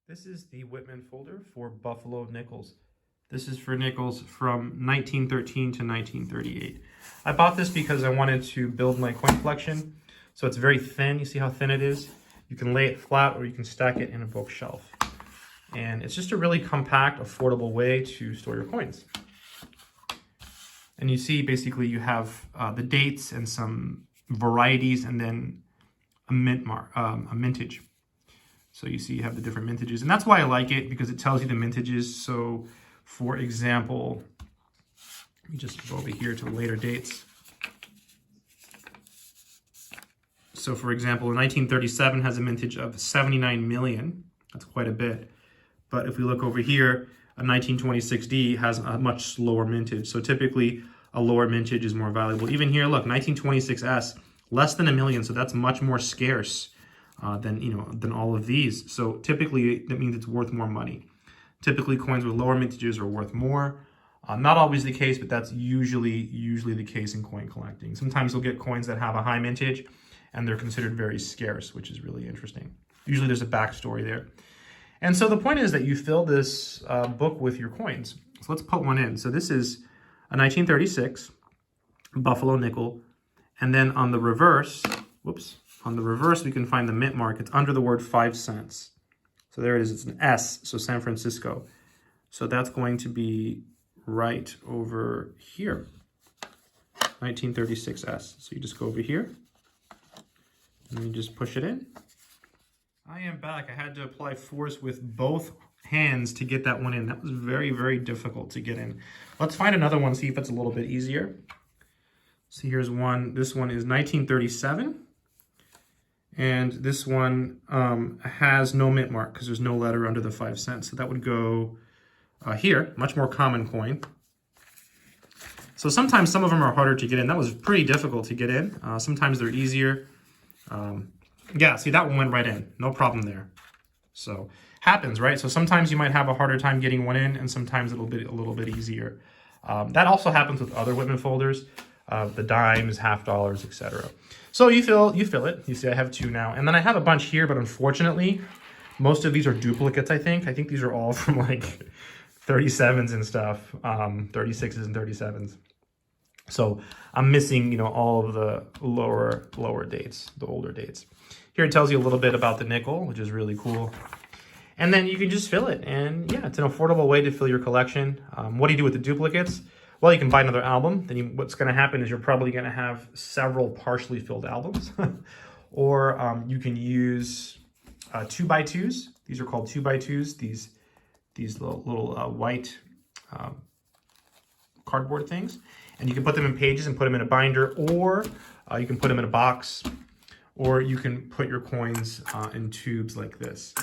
This is the Whitman folder for Buffalo nickels. This is for nickels from 1913 to 1938. I bought this because I wanted to build my coin collection. So it's very thin. You see how thin it is? You can lay it flat or you can stack it in a bookshelf. And it's just a really compact, affordable way to store your coins. And you see basically you have the dates and some varieties and then a mintage. So you see you have the different mintages, and that's why I like it, because it tells you the mintages. So for example, let me just go over here to the later dates. So for example, 1937 has a mintage of 79 million. That's quite a bit. But if we look over here, a 1926D has a much slower mintage. So typically a lower mintage is more valuable. Even here, look, 1926S, less than a million. So that's much more scarce than all of these. So typically that means it's worth more money. Typically coins with lower mintages are worth more. Not always the case, but that's usually the case in coin collecting. Sometimes you'll get coins that have a high mintage and they're considered very scarce, which is really interesting. Usually there's a backstory there. And so the point is that you fill this book with your coins. So let's put one in. So this is a 1936 Buffalo nickel. And then on the reverse, on the reverse, we can find the mint mark. It's under the word 5 cents. So there it is. It's an S, so San Francisco. So that's going to be right over here, 1936S. So you just go over here and you just push it in. I am back. I had to apply force with both hands to get that one in. That was very, very difficult to get in. Let's find another one, see if it's a little bit easier. So here's one. This one is 1937. And this one has no mint mark because there's no letter under the 5 cents. So that would go here, much more common coin. So sometimes some of them are harder to get in. That was pretty difficult to get in. Sometimes they're easier. Yeah, see, that one went right in. No problem there. So happens, right? So sometimes you might have a harder time getting one in, and sometimes it'll be a little bit easier. That also happens with other Whitman folders, the dimes, half dollars, etc. So you fill it. You see I have 2 now. And then I have a bunch here, but unfortunately, most of these are duplicates, I think. I think these are all from like 37s and stuff, 36s and 37s. So I'm missing, all of the lower dates, the older dates. Here it tells you a little bit about the nickel, which is really cool. And then you can just fill it. And yeah, it's an affordable way to fill your collection. What do you do with the duplicates? Well, you can buy another album. Then what's going to happen is you're probably going to have several partially filled albums. Or you can use 2x2s. These are called 2x2s. These little white cardboard things. And you can put them in pages and put them in a binder, or you can put them in a box, or you can put your coins in tubes like this.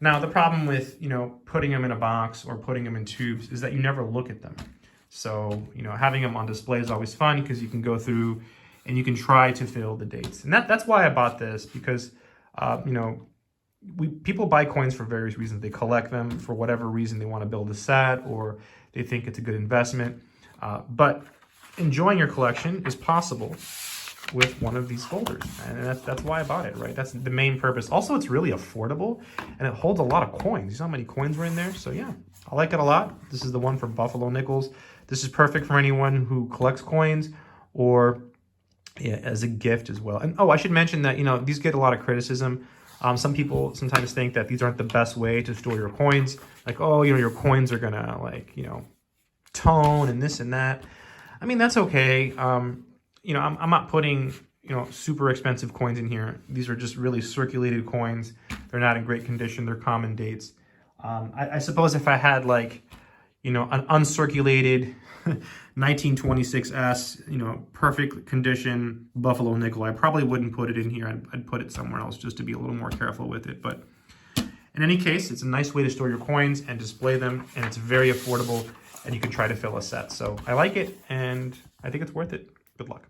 Now, the problem with, putting them in a box or putting them in tubes is that you never look at them. So, having them on display is always fun because you can go through and you can try to fill the dates. And that's why I bought this, because, people buy coins for various reasons. They collect them for whatever reason. They want to build a set, or they think it's a good investment. But enjoying your collection is possible with one of these folders, and that's why I bought it, right? That's the main purpose. Also, it's really affordable, and it holds a lot of coins. You see how many coins were in there? So yeah, I like it a lot. This is the one for Buffalo nickels. This is perfect for anyone who collects coins, or yeah, as a gift as well. And oh, I should mention that these get a lot of criticism. Some people sometimes think that these aren't the best way to store your coins. Like, oh, your coins are gonna tone and this and that. I mean, that's okay. I'm not putting, super expensive coins in here. These are just really circulated coins. They're not in great condition. They're common dates. I suppose if I had an uncirculated 1926S, perfect condition Buffalo nickel, I probably wouldn't put it in here. I'd put it somewhere else just to be a little more careful with it. But in any case, it's a nice way to store your coins and display them, and it's very affordable, and you can try to fill a set. So I like it, and I think it's worth it. Good luck.